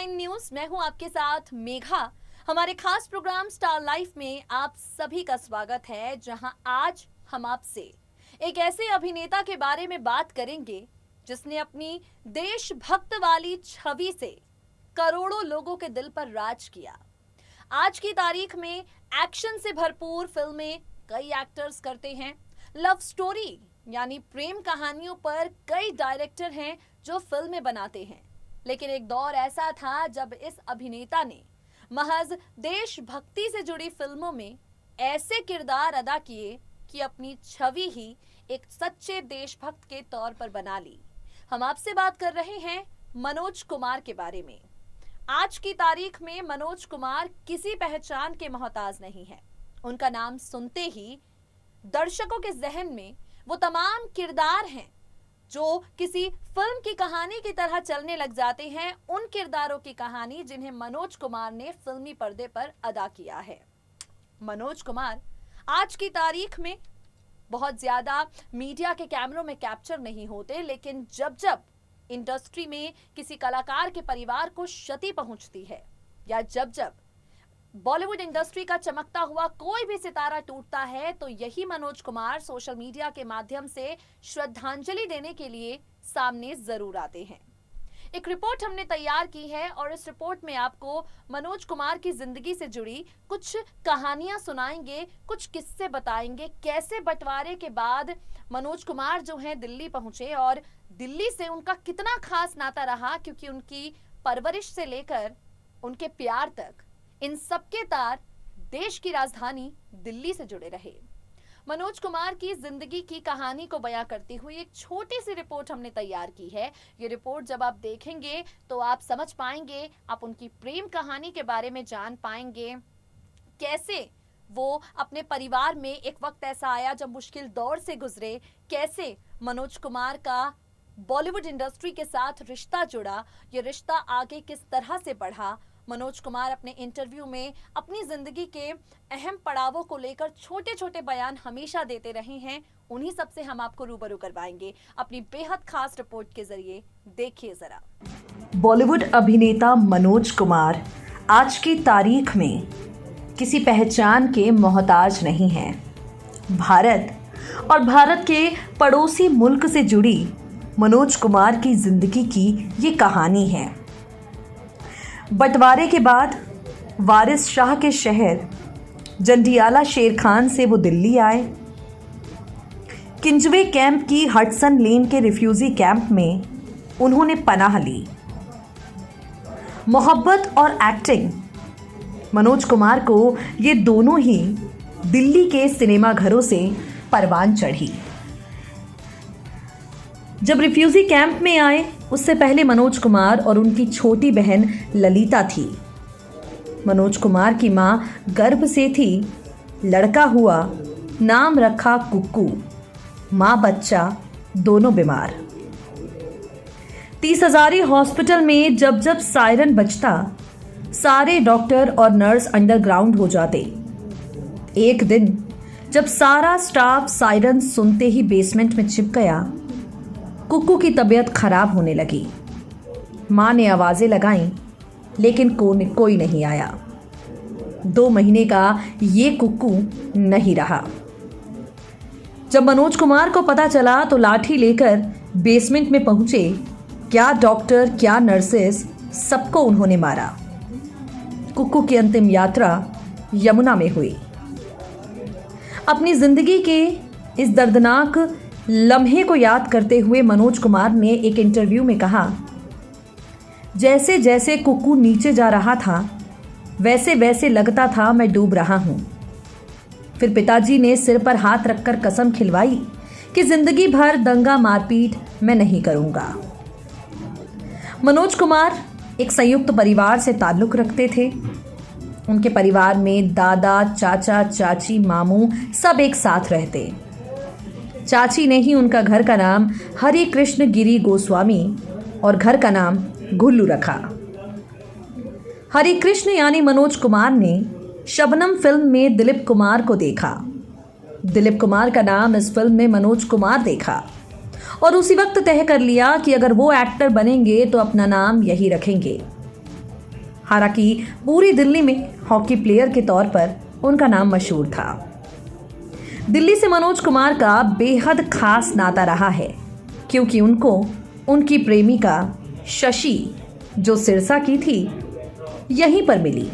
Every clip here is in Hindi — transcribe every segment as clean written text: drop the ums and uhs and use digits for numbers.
9 न्यूज। मैं हूं आपके साथ मेघा। हमारे खास प्रोग्राम स्टार लाइफ में आप सभी का स्वागत है, जहां आज हम आपसे एक ऐसे अभिनेता के बारे में बात करेंगे जिसने अपनी देशभक्त वाली छवि से करोड़ों लोगों के दिल पर राज किया। आज की तारीख में एक्शन से भरपूर फिल्में कई एक्टर्स करते हैं। लव स्टोरी यानी प्रेम कहानियों पर कई डायरेक्टर हैं जो फिल्में बनाते हैं। लेकिन एक दौर ऐसा था जब इस अभिनेता ने महज देशभक्ति से जुड़ी फिल्मों में ऐसे किरदार अदा किए कि अपनी छवि ही एक सच्चे देशभक्त के तौर पर बना ली। हम आपसे बात कर रहे हैं मनोज कुमार के बारे में। आज की तारीख में मनोज कुमार किसी पहचान के मोहताज नहीं है। उनका नाम सुनते ही दर्शकों के जहन में वो तमाम किरदार हैं जो किसी फिल्म की कहानी की तरह चलने लग जाते हैं। उन किरदारों की कहानी जिन्हें मनोज कुमार ने फिल्मी पर्दे पर अदा किया है। मनोज कुमार आज की तारीख में बहुत ज्यादा मीडिया के कैमरों में कैप्चर नहीं होते, लेकिन जब जब इंडस्ट्री में किसी कलाकार के परिवार को क्षति पहुंचती है या जब जब बॉलीवुड इंडस्ट्री का चमकता हुआ कोई भी सितारा टूटता है, तो यही मनोज कुमार सोशल मीडिया के माध्यम से श्रद्धांजलि देने के लिए सामने जरूर आते हैं। एक रिपोर्ट हमने तैयार की है और इस रिपोर्ट में आपको मनोज कुमार की जिंदगी से जुड़ी कुछ कहानियां सुनाएंगे, कुछ किस्से बताएंगे। कैसे बंटवारे के बाद मनोज कुमार जो हैं दिल्ली पहुंचे और दिल्ली से उनका कितना खास नाता रहा, क्योंकि उनकी परवरिश से लेकर उनके प्यार तक इन सबके तार देश की राजधानी दिल्ली से जुड़े रहे। मनोज कुमार की जिंदगी की कहानी को बयां करती हुई एक छोटी सी रिपोर्ट हमने तैयार की है। ये रिपोर्ट जब आप देखेंगे तो आप समझ पाएंगे, आप उनकी प्रेम कहानी के बारे में जान पाएंगे। कैसे वो अपने परिवार में एक वक्त ऐसा आया जब मुश्किल दौर से गुजरे, कैसे मनोज कुमार का बॉलीवुड इंडस्ट्री के साथ रिश्ता जुड़ा, ये रिश्ता आगे किस तरह से बढ़ा। मनोज कुमार अपने इंटरव्यू में अपनी जिंदगी के अहम पड़ावों को लेकर छोटे छोटे बयान हमेशा देते रहे हैं। उन्हीं सब से हम आपको रूबरू करवाएंगे अपनी बेहद खास रिपोर्ट के जरिए। देखिए जरा। बॉलीवुड अभिनेता मनोज कुमार आज की तारीख में किसी पहचान के मोहताज नहीं हैं। भारत और भारत के पड़ोसी मुल्क से जुड़ी मनोज कुमार की जिंदगी की ये कहानी है। बंटवारे के बाद वारिस शाह के शहर जंडियाला शेर खान से वो दिल्ली आए। किंजवे कैंप की हडसन लेन के रिफ्यूजी कैंप में उन्होंने पनाह ली। मोहब्बत और एक्टिंग, मनोज कुमार को ये दोनों ही दिल्ली के सिनेमा घरों से परवान चढ़ी। जब रिफ्यूजी कैंप में आए उससे पहले मनोज कुमार और उनकी छोटी बहन ललिता थी। मनोज कुमार की मां गर्भ से थी, लड़का हुआ, नाम रखा कुक्कू। मां बच्चा दोनों बीमार। 30 हजारी हॉस्पिटल में जब जब सायरन बजता सारे डॉक्टर और नर्स अंडरग्राउंड हो जाते। एक दिन जब सारा स्टाफ सायरन सुनते ही बेसमेंट में छिप गया, कुक्कू की तबीयत खराब होने लगी। माँ ने आवाज़ें लगाईं, लेकिन कोई नहीं आया। 2 महीने का ये कुक्कू नहीं रहा। जब मनोज कुमार को पता चला तो लाठी लेकर बेसमेंट में पहुंचे। क्या डॉक्टर, क्या नर्सेस, सबको उन्होंने मारा। कुक्कू की अंतिम यात्रा यमुना में हुई। अपनी जिंदगी के इस दर्दनाक लम्हे को याद करते हुए मनोज कुमार ने एक इंटरव्यू में कहा, जैसे जैसे कुक्कू नीचे जा रहा था वैसे वैसे लगता था मैं डूब रहा हूं। फिर पिताजी ने सिर पर हाथ रखकर कसम खिलवाई कि जिंदगी भर दंगा मारपीट मैं नहीं करूंगा। मनोज कुमार एक संयुक्त परिवार से ताल्लुक रखते थे। उनके परिवार में दादा, चाचा, चाची, मामू सब एक साथ रहते। चाची ने ही उनका घर का नाम हरि कृष्ण गिरी गोस्वामी और घर का नाम घुल्लू रखा। हरि कृष्ण यानी मनोज कुमार ने शबनम फिल्म में दिलीप कुमार को देखा। दिलीप कुमार का नाम इस फिल्म में मनोज कुमार देखा और उसी वक्त तय कर लिया कि अगर वो एक्टर बनेंगे तो अपना नाम यही रखेंगे। हालांकि पूरी दिल्ली में हॉकी प्लेयर के तौर पर उनका नाम मशहूर था। दिल्ली से मनोज कुमार का बेहद खास नाता रहा है, क्योंकि उनको उनकी प्रेमिका शशि, जो सिरसा की थी, यहीं पर मिली।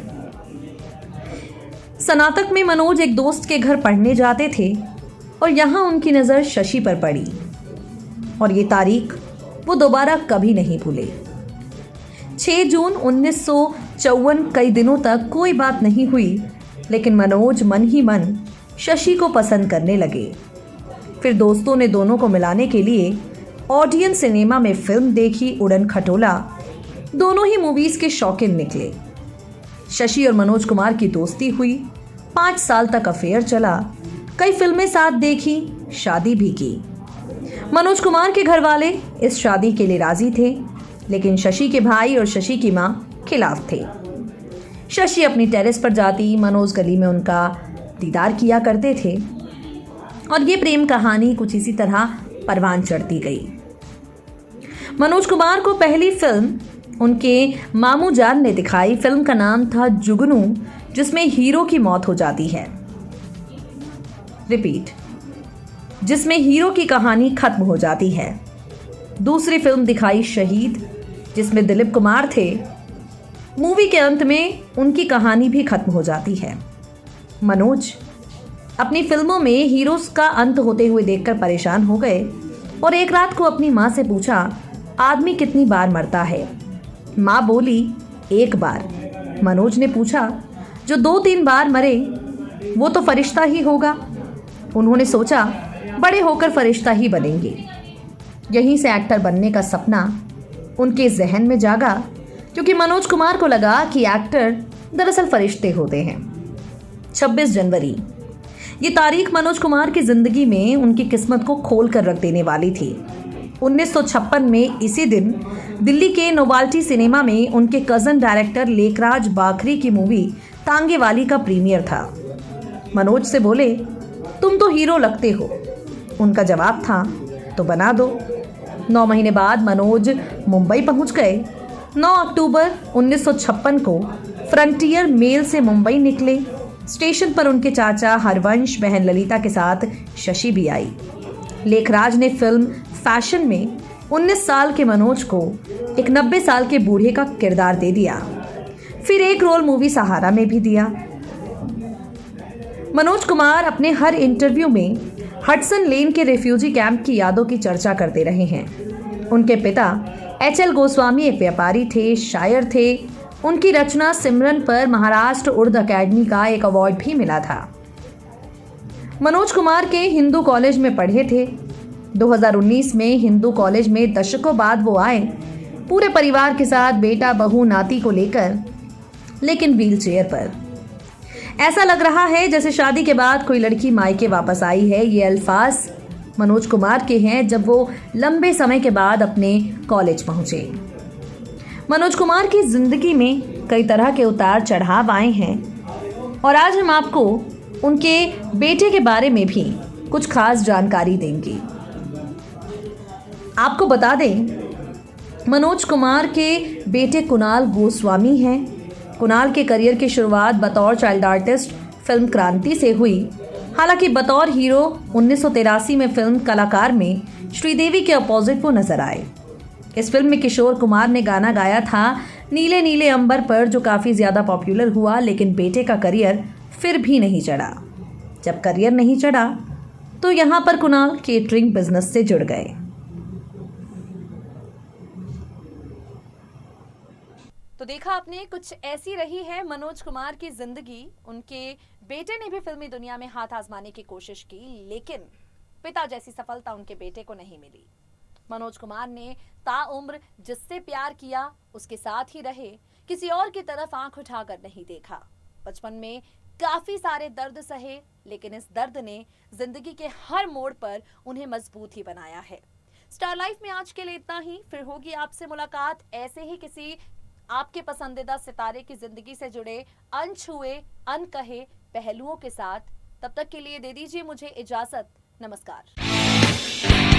स्नातक में मनोज एक दोस्त के घर पढ़ने जाते थे और यहाँ उनकी नज़र शशि पर पड़ी और ये तारीख वो दोबारा कभी नहीं भूले। 6 जून 1954। कई दिनों तक कोई बात नहीं हुई, लेकिन मनोज मन ही मन शशि को पसंद करने लगे। फिर दोस्तों ने दोनों को मिलाने के लिए ऑडियन सिनेमा में फिल्म देखी उड़न खटोला। दोनों ही मूवीज के शौकीन निकले। शशि और मनोज कुमार की दोस्ती हुई, 5 साल तक अफेयर चला, कई फिल्में साथ देखी, शादी भी की। मनोज कुमार के घर वाले इस शादी के लिए राजी थे, लेकिन शशि के भाई और शशि की मां खिलाफ थे। शशि अपनी टेरेस पर जाती, मनोज गली में उनका दीदार किया करते थे और ये प्रेम कहानी कुछ इसी तरह परवान चढ़ती गई। मनोज कुमार को पहली फिल्म उनके मामू जान ने दिखाई। फिल्म का नाम था जुगनू, जिसमें हीरो की मौत हो जाती है। रिपीट, जिसमें हीरो की कहानी खत्म हो जाती है। दूसरी फिल्म दिखाई शहीद, जिसमें दिलीप कुमार थे। मूवी के अंत में उनकी कहानी भी खत्म हो जाती है। मनोज अपनी फिल्मों में हीरोज का अंत होते हुए देखकर परेशान हो गए और एक रात को अपनी मां से पूछा, आदमी कितनी बार मरता है? मां बोली, 1 बार। मनोज ने पूछा, जो 2-3 बार मरे वो तो फरिश्ता ही होगा। उन्होंने सोचा, बड़े होकर फरिश्ता ही बनेंगे। यहीं से एक्टर बनने का सपना उनके जहन में जागा, क्योंकि मनोज कुमार को लगा कि एक्टर दरअसल फरिश्ते होते हैं। 26 जनवरी, ये तारीख मनोज कुमार की जिंदगी में उनकी किस्मत को खोल कर रख देने वाली थी। 1956 में इसी दिन दिल्ली के नोवाल्टी सिनेमा में उनके कजन डायरेक्टर लेखराज बाखरी की मूवी तांगे वाली का प्रीमियर था। मनोज से बोले, तुम तो हीरो लगते हो। उनका जवाब था, तो बना दो। 9 महीने बाद मनोज मुंबई पहुंच गए। 9 अक्टूबर 1956 को फ्रंटियर मेल से मुंबई निकले। स्टेशन पर उनके चाचा हरवंश, बहन ललिता के साथ शशि भी आई। लेखराज ने फिल्म फैशन में 19 साल के मनोज को एक 90 साल के बूढ़े का किरदार दे दिया। फिर एक रोल मूवी सहारा में भी दिया। मनोज कुमार अपने हर इंटरव्यू में हडसन लेन के रेफ्यूजी कैंप की यादों की चर्चा करते रहे हैं। उनके पिता HL गोस्वामी एक व्यापारी थे, शायर थे। उनकी रचना सिमरन पर महाराष्ट्र उर्दू अकेडमी का एक अवार्ड भी मिला था। मनोज कुमार के हिंदू कॉलेज में पढ़े थे। 2019 में हिंदू कॉलेज में दशकों बाद वो आए, पूरे परिवार के साथ, बेटा, बहू, नाती को लेकर, लेकिन व्हीलचेयर पर। ऐसा लग रहा है जैसे शादी के बाद कोई लड़की मायके वापस आई है। ये अल्फाज मनोज कुमार के हैं जब वो लंबे समय के बाद अपने कॉलेज पहुंचे। मनोज कुमार की जिंदगी में कई तरह के उतार चढ़ाव आए हैं और आज हम आपको उनके बेटे के बारे में भी कुछ खास जानकारी देंगे। आपको बता दें, मनोज कुमार के बेटे कुणाल गोस्वामी हैं। कुणाल के करियर की शुरुआत बतौर चाइल्ड आर्टिस्ट फिल्म क्रांति से हुई। हालांकि बतौर हीरो 1983 में फिल्म कलाकार में श्रीदेवी के अपोजिट वो नजर आए। इस फिल्म में किशोर कुमार ने गाना गाया था नीले नीले अंबर पर, जो काफ़ी ज़्यादा पॉपुलर हुआ, लेकिन बेटे का करियर फिर भी नहीं चढ़ा। जब करियर नहीं चढ़ा तो यहाँ पर कुणाल केटरिंग बिजनेस से जुड़ गए। तो देखा आपने, कुछ ऐसी रही है मनोज कुमार की जिंदगी। उनके बेटे ने भी फिल्मी दुनिया में हाथ आजमाने की कोशिश की, लेकिन पिता जैसी सफलता उनके बेटे को नहीं मिली। मनोज कुमार ने ताउम्र जिससे प्यार किया उसके साथ ही रहे, किसी और की तरफ आंख उठाकर नहीं देखा। बचपन में काफी सारे दर्द सहे, लेकिन इस दर्द ने जिंदगी के हर मोड़ पर उन्हें मजबूत ही बनाया है। स्टार लाइफ में आज के लिए इतना ही। फिर होगी आपसे मुलाकात ऐसे ही किसी आपके पसंदीदा सितारे की जिंदगी से जुड़े अनछुए अनकहे पहलुओं के साथ। तब तक के लिए दे दीजिए मुझे इजाजत। नमस्कार।